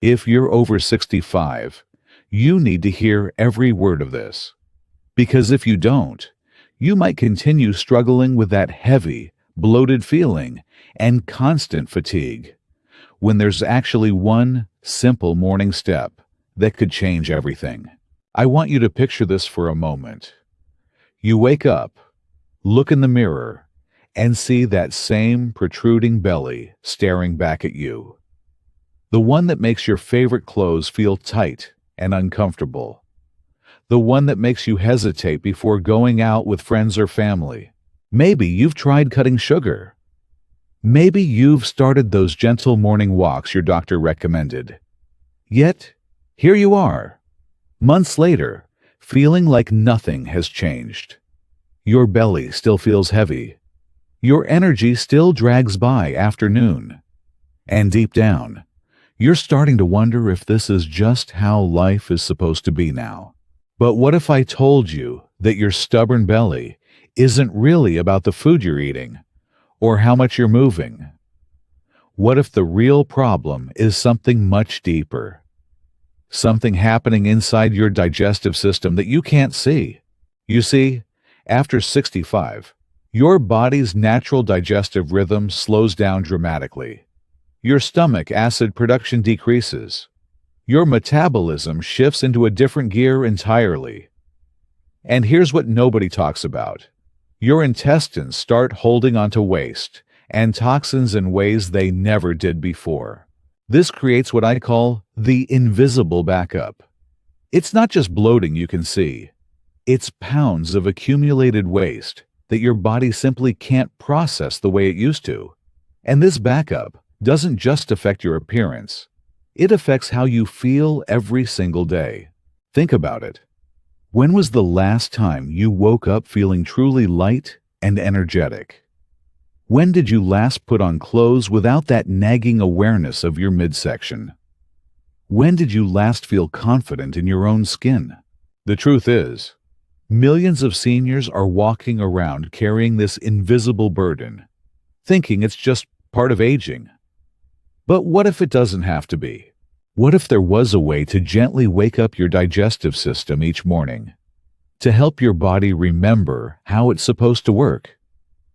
If you're over 65, you need to hear every word of this. Because if you don't, you might continue struggling with that heavy, bloated feeling and constant fatigue, when there's actually one simple morning step that could change everything. I want you to picture this for a moment. You wake up, look in the mirror, and see that same protruding belly staring back at you. The one that makes your favorite clothes feel tight and uncomfortable. The one that makes you hesitate before going out with friends or family. Maybe you've tried cutting sugar. Maybe you've started those gentle morning walks your doctor recommended. Yet, here you are, months later, feeling like nothing has changed. Your belly still feels heavy. Your energy still drags by after noon. And deep down, you're starting to wonder if this is just how life is supposed to be now. But what if I told you that your stubborn belly isn't really about the food you're eating or how much you're moving? What if the real problem is something much deeper? Something happening inside your digestive system that you can't see. You see, after 65, your body's natural digestive rhythm slows down dramatically. Your stomach acid production decreases. Your metabolism shifts into a different gear entirely. And here's what nobody talks about. Your intestines start holding onto waste and toxins in ways they never did before. This creates what I call the invisible backup. It's not just bloating you can see. It's pounds of accumulated waste that your body simply can't process the way it used to. And this backup doesn't just affect your appearance. It affects how you feel every single day. Think about it. When was the last time you woke up feeling truly light and energetic? When did you last put on clothes without that nagging awareness of your midsection? When did you last feel confident in your own skin? The truth is, millions of seniors are walking around carrying this invisible burden, thinking it's just part of aging. But what if it doesn't have to be? What if there was a way to gently wake up your digestive system each morning, to help your body remember how it's supposed to work,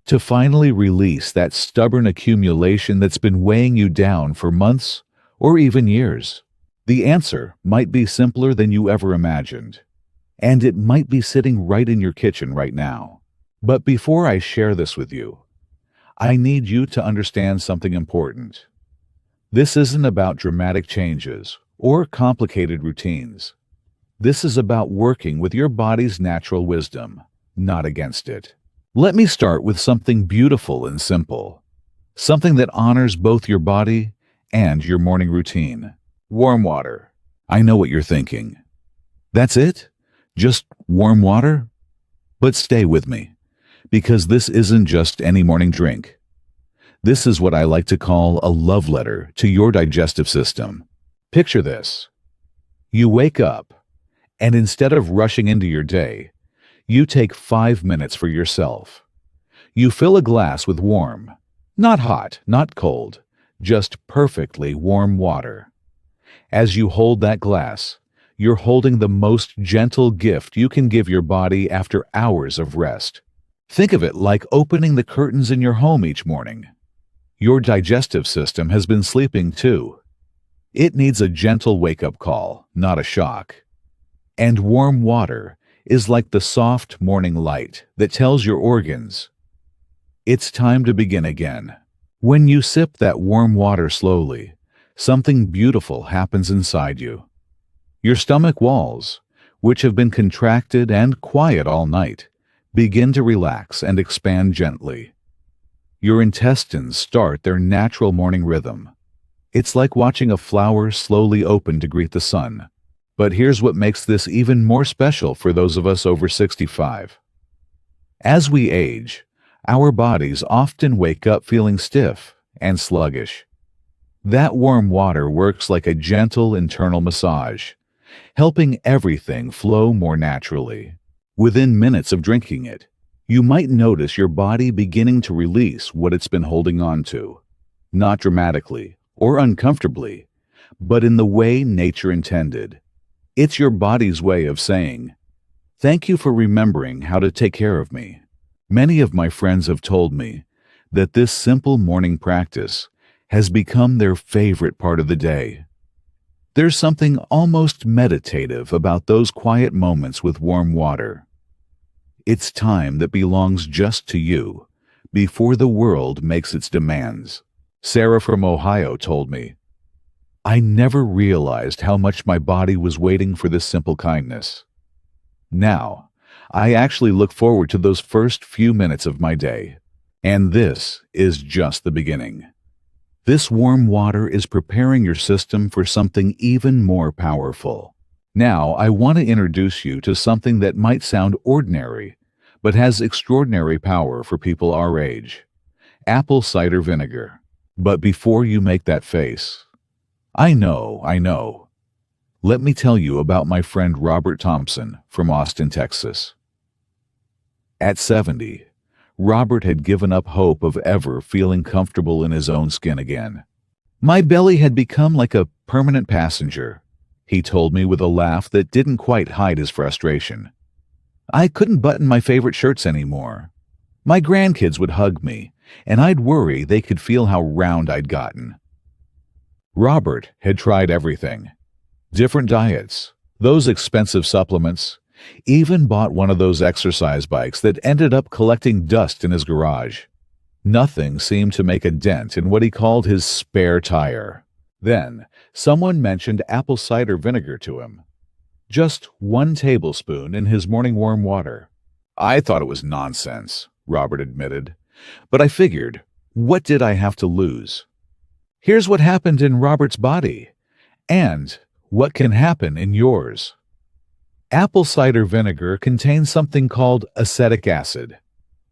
to finally release that stubborn accumulation that's been weighing you down for months or even years? The answer might be simpler than you ever imagined, and it might be sitting right in your kitchen right now. But before I share this with you, I need you to understand something important. This isn't about dramatic changes or complicated routines. This is about working with your body's natural wisdom, not against it. Let me start with something beautiful and simple, something that honors both your body and your morning routine. Warm water. I know what you're thinking. That's it? Just warm water? But stay with me, because this isn't just any morning drink. This is what I like to call a love letter to your digestive system. Picture this. You wake up, and instead of rushing into your day, you take 5 minutes for yourself. You fill a glass with warm, not hot, not cold, just perfectly warm water. As you hold that glass, you're holding the most gentle gift you can give your body after hours of rest. Think of it like opening the curtains in your home each morning. Your digestive system has been sleeping too. It needs a gentle wake-up call, not a shock. And warm water is like the soft morning light that tells your organs, it's time to begin again. When you sip that warm water slowly, something beautiful happens inside you. Your stomach walls, which have been contracted and quiet all night, begin to relax and expand gently. Your intestines start their natural morning rhythm. It's like watching a flower slowly open to greet the sun. But here's what makes this even more special for those of us over 65. As we age, our bodies often wake up feeling stiff and sluggish. That warm water works like a gentle internal massage, helping everything flow more naturally. Within minutes of drinking it, you might notice your body beginning to release what it's been holding on to. Not dramatically or uncomfortably, but in the way nature intended. It's your body's way of saying, "Thank you for remembering how to take care of me." Many of my friends have told me that this simple morning practice has become their favorite part of the day. There's something almost meditative about those quiet moments with warm water. It's time that belongs just to you, before the world makes its demands. Sarah from Ohio told me, "I never realized how much my body was waiting for this simple kindness. Now, I actually look forward to those first few minutes of my day. And this is just the beginning." This warm water is preparing your system for something even more powerful. Now, I want to introduce you to something that might sound ordinary, but has extraordinary power for people our age. Apple cider vinegar. But before you make that face, I know. Let me tell you about my friend Robert Thompson from Austin, Texas. At 70, Robert had given up hope of ever feeling comfortable in his own skin again. "My belly had become like a permanent passenger," he told me with a laugh that didn't quite hide his frustration. "I couldn't button my favorite shirts anymore. My grandkids would hug me, and I'd worry they could feel how round I'd gotten." Robert had tried everything. Different diets, those expensive supplements, even bought one of those exercise bikes that ended up collecting dust in his garage. Nothing seemed to make a dent in what he called his spare tire. Then, someone mentioned apple cider vinegar to him. Just 1 tablespoon in his morning warm water. "I thought it was nonsense," Robert admitted. "But I figured, what did I have to lose?" Here's what happened in Robert's body, and what can happen in yours. Apple cider vinegar contains something called acetic acid.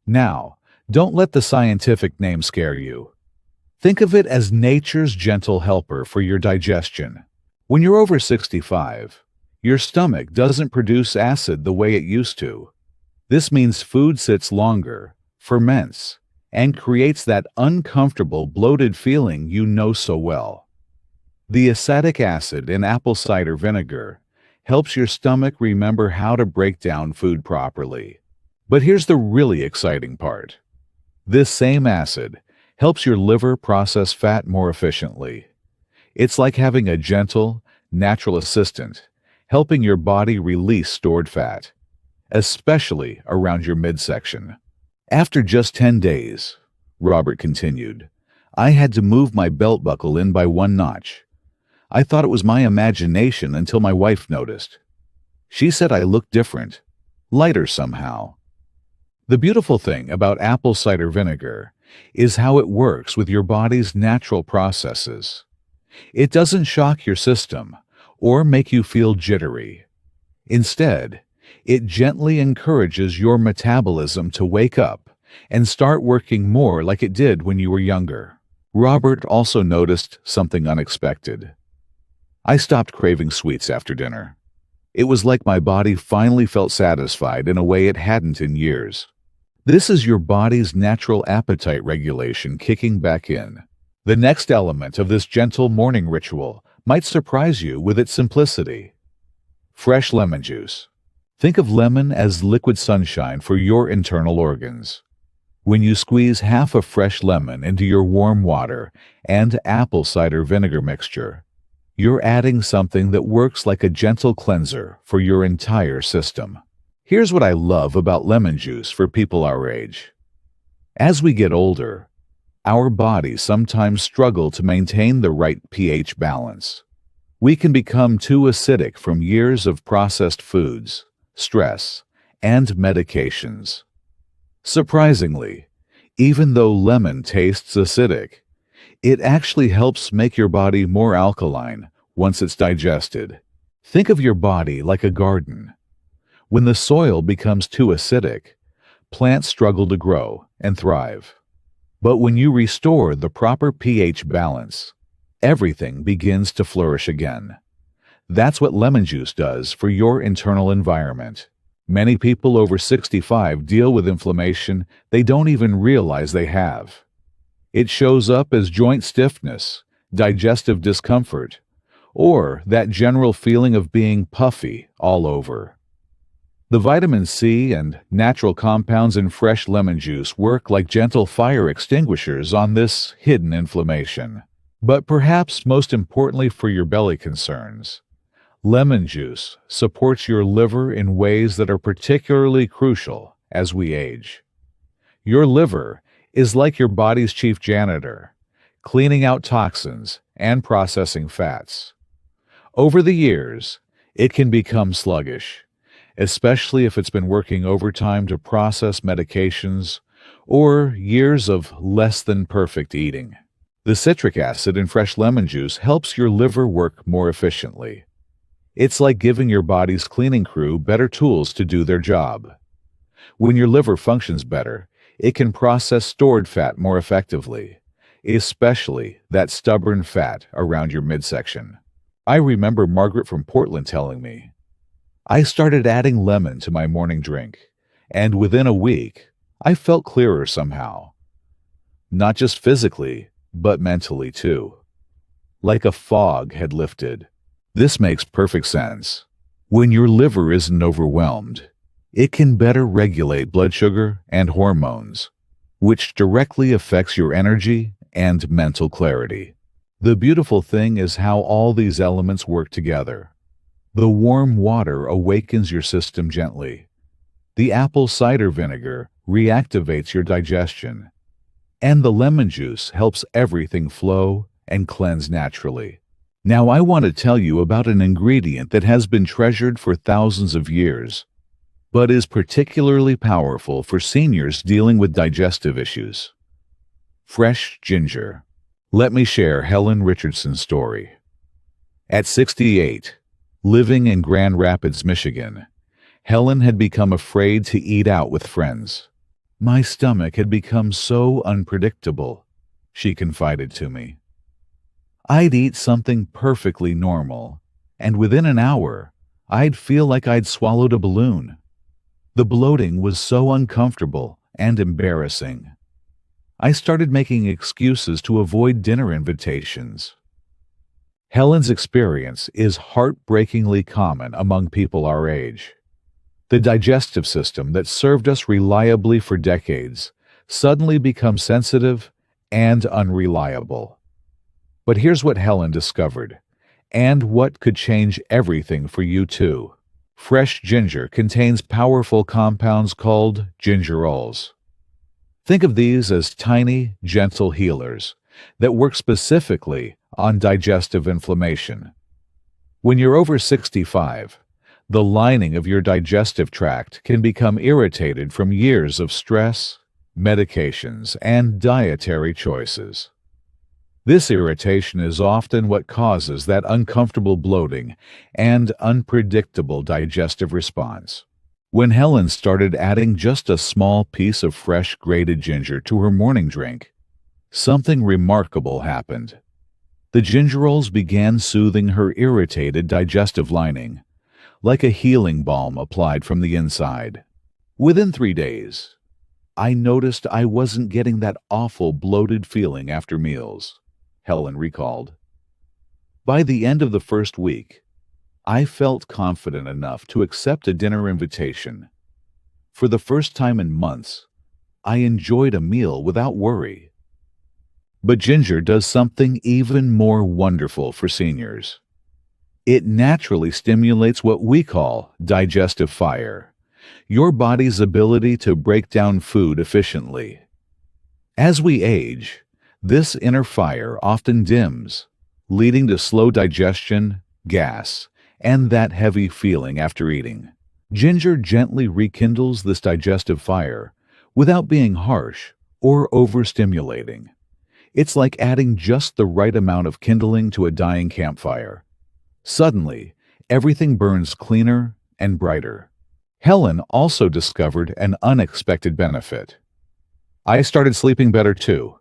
Now, don't let the scientific name scare you. Think of it as nature's gentle helper for your digestion. When you're over 65, your stomach doesn't produce acid the way it used to. This means food sits longer, ferments, and creates that uncomfortable, bloated feeling you know so well. The acetic acid in apple cider vinegar helps your stomach remember how to break down food properly. But here's the really exciting part. This same acid helps your liver process fat more efficiently. It's like having a gentle, natural assistant, helping your body release stored fat, especially around your midsection. After just 10 days, Robert continued, I had to move my belt buckle in by 1 notch. I thought it was my imagination until my wife noticed. She said I looked different, lighter somehow. The beautiful thing about apple cider vinegar is how it works with your body's natural processes. It doesn't shock your system or make you feel jittery. Instead, it gently encourages your metabolism to wake up and start working more like it did when you were younger. Robert also noticed something unexpected. I stopped craving sweets after dinner. It was like my body finally felt satisfied in a way it hadn't in years. This is your body's natural appetite regulation kicking back in. The next element of this gentle morning ritual might surprise you with its simplicity. Fresh lemon juice. Think of lemon as liquid sunshine for your internal organs. When you squeeze half a fresh lemon into your warm water and apple cider vinegar mixture, you're adding something that works like a gentle cleanser for your entire system. Here's what I love about lemon juice for people our age. As we get older, our bodies sometimes struggle to maintain the right pH balance. We can become too acidic from years of processed foods, stress, and medications. Surprisingly, even though lemon tastes acidic, it actually helps make your body more alkaline once it's digested. Think of your body like a garden. When the soil becomes too acidic, plants struggle to grow and thrive. But when you restore the proper pH balance, everything begins to flourish again. That's what lemon juice does for your internal environment. Many people over 65 deal with inflammation they don't even realize they have. It shows up as joint stiffness, digestive discomfort, or that general feeling of being puffy all over. The vitamin C and natural compounds in fresh lemon juice work like gentle fire extinguishers on this hidden inflammation. But perhaps most importantly for your belly concerns, lemon juice supports your liver in ways that are particularly crucial as we age. Your liver is like your body's chief janitor, cleaning out toxins and processing fats. Over the years, it can become sluggish, especially if it's been working overtime to process medications or years of less than perfect eating. The citric acid in fresh lemon juice helps your liver work more efficiently. It's like giving your body's cleaning crew better tools to do their job. When your liver functions better, it can process stored fat more effectively, especially that stubborn fat around your midsection. I remember Margaret from Portland telling me, "I started adding lemon to my morning drink, and within a week, I felt clearer somehow. Not just physically, but mentally too. Like a fog had lifted." This makes perfect sense. When your liver isn't overwhelmed, it can better regulate blood sugar and hormones, which directly affects your energy and mental clarity. The beautiful thing is how all these elements work together. The warm water awakens your system gently. The apple cider vinegar reactivates your digestion. And the lemon juice helps everything flow and cleanse naturally. Now I want to tell you about an ingredient that has been treasured for thousands of years, but is particularly powerful for seniors dealing with digestive issues. Fresh ginger. Let me share Helen Richardson's story. At 68, living in Grand Rapids, Michigan, Helen had become afraid to eat out with friends. "My stomach had become so unpredictable," she confided to me. "I'd eat something perfectly normal, and within an hour, I'd feel like I'd swallowed a balloon. The bloating was so uncomfortable and embarrassing. I started making excuses to avoid dinner invitations." Helen's experience is heartbreakingly common among people our age. The digestive system that served us reliably for decades suddenly becomes sensitive and unreliable. But here's what Helen discovered, and what could change everything for you too. Fresh ginger contains powerful compounds called gingerols. Think of these as tiny, gentle healers that work specifically on digestive inflammation. When you're over 65, the lining of your digestive tract can become irritated from years of stress, medications, and dietary choices. This irritation is often what causes that uncomfortable bloating and unpredictable digestive response. When Helen started adding just a small piece of fresh grated ginger to her morning drink, something remarkable happened. The gingerols began soothing her irritated digestive lining, like a healing balm applied from the inside. Within 3 days, I noticed I wasn't getting that awful bloated feeling after meals, Helen recalled. By the end of the first week, I felt confident enough to accept a dinner invitation. For the first time in months, I enjoyed a meal without worry. But ginger does something even more wonderful for seniors. It naturally stimulates what we call digestive fire, your body's ability to break down food efficiently. As we age, this inner fire often dims, leading to slow digestion, gas, and that heavy feeling after eating. Ginger gently rekindles this digestive fire without being harsh or overstimulating. It's like adding just the right amount of kindling to a dying campfire. Suddenly, everything burns cleaner and brighter. Helen also discovered an unexpected benefit. I started sleeping better too.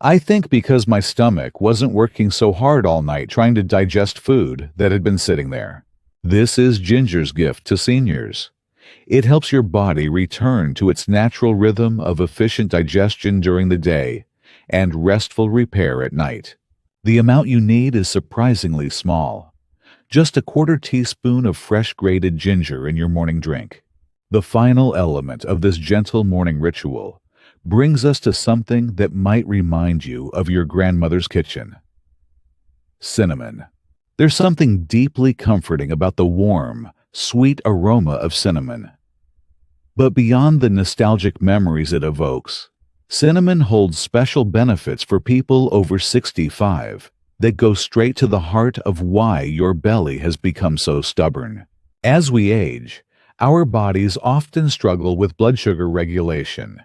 I think because my stomach wasn't working so hard all night trying to digest food that had been sitting there. This is ginger's gift to seniors. It helps your body return to its natural rhythm of efficient digestion during the day and restful repair at night. The amount you need is surprisingly small. Just a quarter teaspoon of fresh grated ginger in your morning drink. The final element of this gentle morning ritual brings us to something that might remind you of your grandmother's kitchen. Cinnamon. There's something deeply comforting about the warm, sweet aroma of cinnamon. But beyond the nostalgic memories it evokes, cinnamon holds special benefits for people over 65 that go straight to the heart of why your belly has become so stubborn. As we age, our bodies often struggle with blood sugar regulation.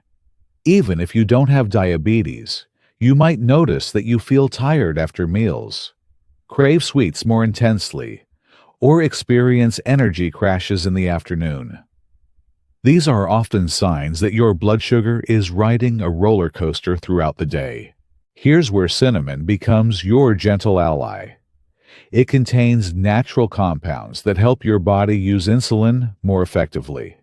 Even if you don't have diabetes, you might notice that you feel tired after meals, crave sweets more intensely, or experience energy crashes in the afternoon. These are often signs that your blood sugar is riding a roller coaster throughout the day. Here's where cinnamon becomes your gentle ally. It contains natural compounds that help your body use insulin more effectively.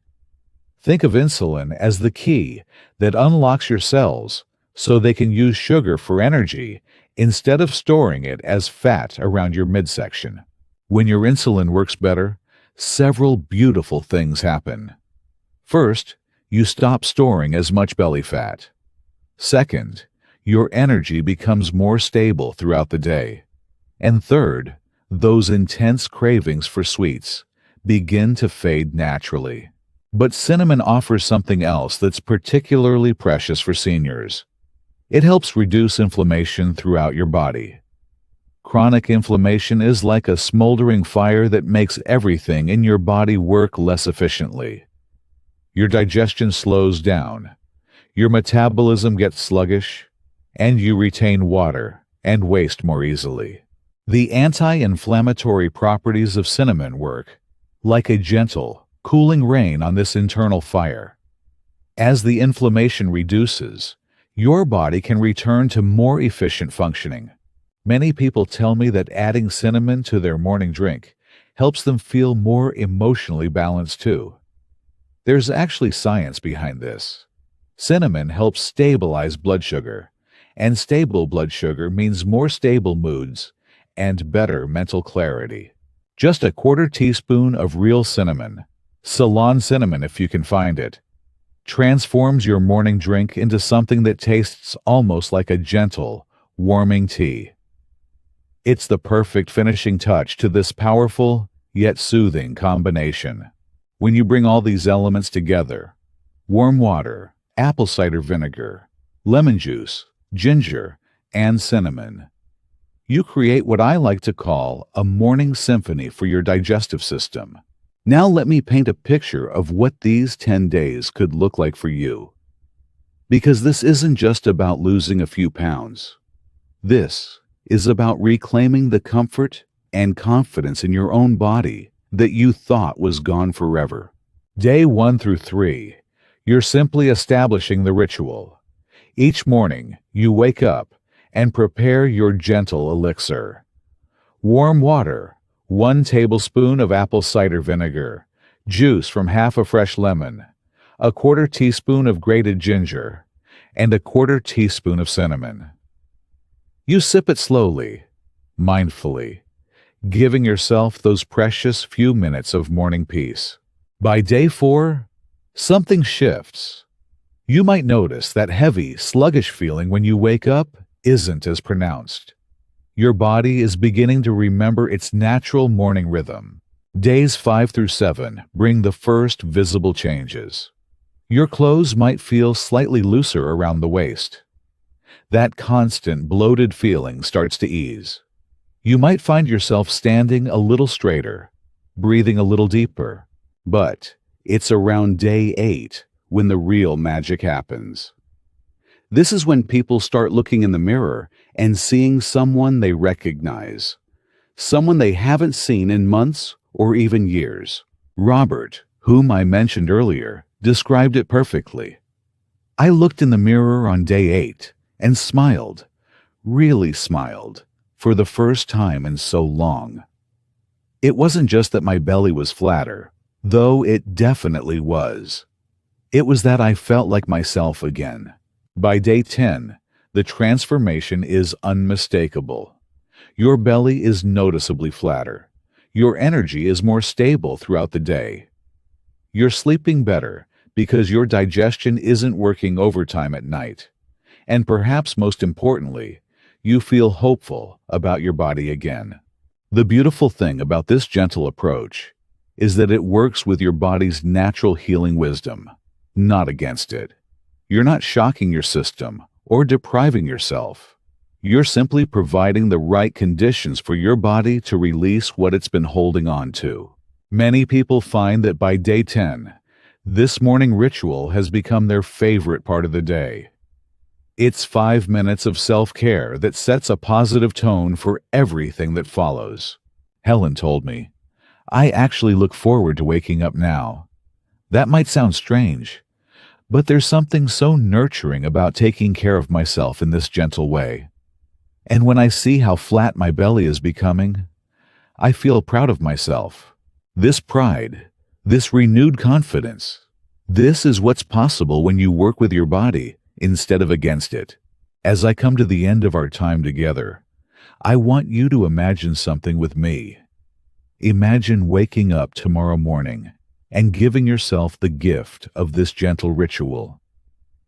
Think of insulin as the key that unlocks your cells so they can use sugar for energy instead of storing it as fat around your midsection. When your insulin works better, several beautiful things happen. First, you stop storing as much belly fat. Second, your energy becomes more stable throughout the day. And third, those intense cravings for sweets begin to fade naturally. But cinnamon offers something else that's particularly precious for seniors. It helps reduce inflammation throughout your body. Chronic inflammation is like a smoldering fire that makes everything in your body work less efficiently. Your digestion slows down, your metabolism gets sluggish, and you retain water and waste more easily. The anti-inflammatory properties of cinnamon work like a gentle, cooling rain on this internal fire. As the inflammation reduces, your body can return to more efficient functioning. Many people tell me that adding cinnamon to their morning drink helps them feel more emotionally balanced too. There's actually science behind this. Cinnamon helps stabilize blood sugar, and stable blood sugar means more stable moods and better mental clarity. Just a quarter teaspoon of real cinnamon, Ceylon cinnamon if you can find it, transforms your morning drink into something that tastes almost like a gentle, warming tea. It's the perfect finishing touch to this powerful yet soothing combination. When you bring all these elements together, warm water, apple cider vinegar, lemon juice, ginger, and cinnamon, you create what I like to call a morning symphony for your digestive system. Now let me paint a picture of what these 10 days could look like for you. Because this isn't just about losing a few pounds. This is about reclaiming the comfort and confidence in your own body that you thought was gone forever. Day 1 through 3, you're simply establishing the ritual. Each morning, you wake up and prepare your gentle elixir. Warm water, 1 tablespoon of apple cider vinegar, juice from half a fresh lemon, a quarter teaspoon of grated ginger, and a quarter teaspoon of cinnamon. You sip it slowly, mindfully, giving yourself those precious few minutes of morning peace. By day 4, something shifts. You might notice that heavy, sluggish feeling when you wake up isn't as pronounced. Your body is beginning to remember its natural morning rhythm. Days 5 through 7 bring the first visible changes. Your clothes might feel slightly looser around the waist. That constant bloated feeling starts to ease. You might find yourself standing a little straighter, breathing a little deeper. But it's around day 8 when the real magic happens. This is when people start looking in the mirror and seeing someone they recognize, someone they haven't seen in months or even years. Robert, whom I mentioned earlier, described it perfectly. I looked in the mirror on day 8 and smiled, really smiled, for the first time in so long. It wasn't just that my belly was flatter, though it definitely was. It was that I felt like myself again. By day 10, the transformation is unmistakable. Your belly is noticeably flatter. Your energy is more stable throughout the day. You're sleeping better because your digestion isn't working overtime at night. And perhaps most importantly, you feel hopeful about your body again. The beautiful thing about this gentle approach is that it works with your body's natural healing wisdom, not against it. You're not shocking your system or depriving yourself. You're simply providing the right conditions for your body to release what it's been holding on to. Many people find that by day 10, this morning ritual has become their favorite part of the day. It's 5 minutes of self-care that sets a positive tone for everything that follows. Helen told me, "I actually look forward to waking up now." That might sound strange, but there's something so nurturing about taking care of myself in this gentle way. And when I see how flat my belly is becoming, I feel proud of myself. This pride, this renewed confidence, this is what's possible when you work with your body instead of against it. As I come to the end of our time together, I want you to imagine something with me. Imagine waking up tomorrow morning and giving yourself the gift of this gentle ritual.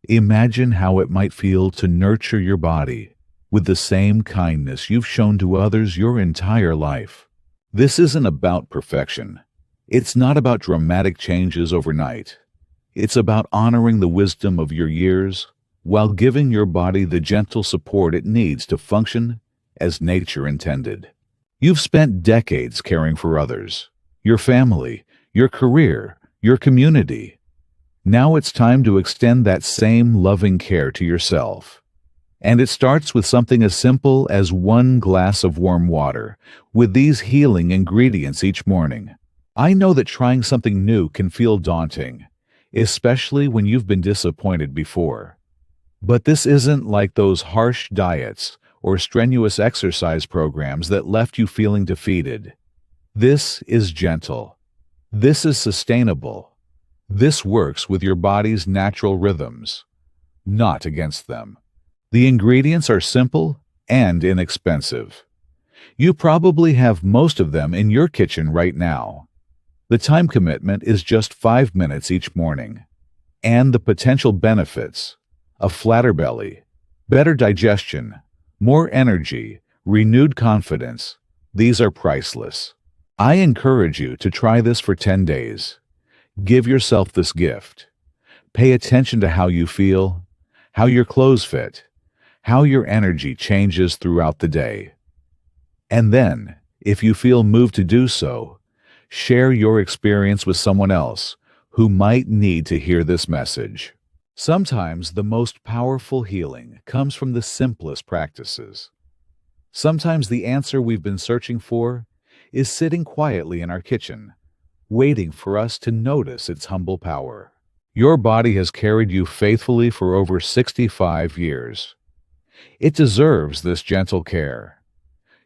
Imagine how it might feel to nurture your body with the same kindness you've shown to others your entire life. This isn't about perfection. It's not about dramatic changes overnight. It's about honoring the wisdom of your years while giving your body the gentle support it needs to function as nature intended. You've spent decades caring for others, your family, your career, your community. Now it's time to extend that same loving care to yourself. And it starts with something as simple as 1 glass of warm water with these healing ingredients each morning. I know that trying something new can feel daunting, especially when you've been disappointed before. But this isn't like those harsh diets or strenuous exercise programs that left you feeling defeated. This is gentle. This is sustainable. This works with your body's natural rhythms, not against them. The ingredients are simple and inexpensive. You probably have most of them in your kitchen right now. The time commitment is just 5 minutes each morning. And the potential benefits: a flatter belly, better digestion, more energy, renewed confidence, these are priceless. I encourage you to try this for 10 days. Give yourself this gift. Pay attention to how you feel, how your clothes fit, how your energy changes throughout the day. And then, if you feel moved to do so, share your experience with someone else who might need to hear this message. Sometimes the most powerful healing comes from the simplest practices. Sometimes the answer we've been searching for is sitting quietly in our kitchen, waiting for us to notice its humble power. Your body has carried you faithfully for over 65 years. It deserves this gentle care.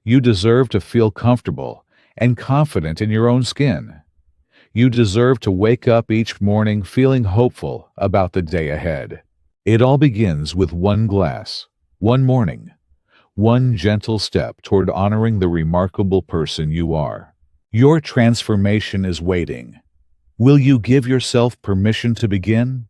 You deserve to feel comfortable and confident in your own skin. You deserve to wake up each morning feeling hopeful about the day ahead. It all begins with 1 glass, 1 morning, 1 gentle step toward honoring the remarkable person you are. Your transformation is waiting. Will you give yourself permission to begin?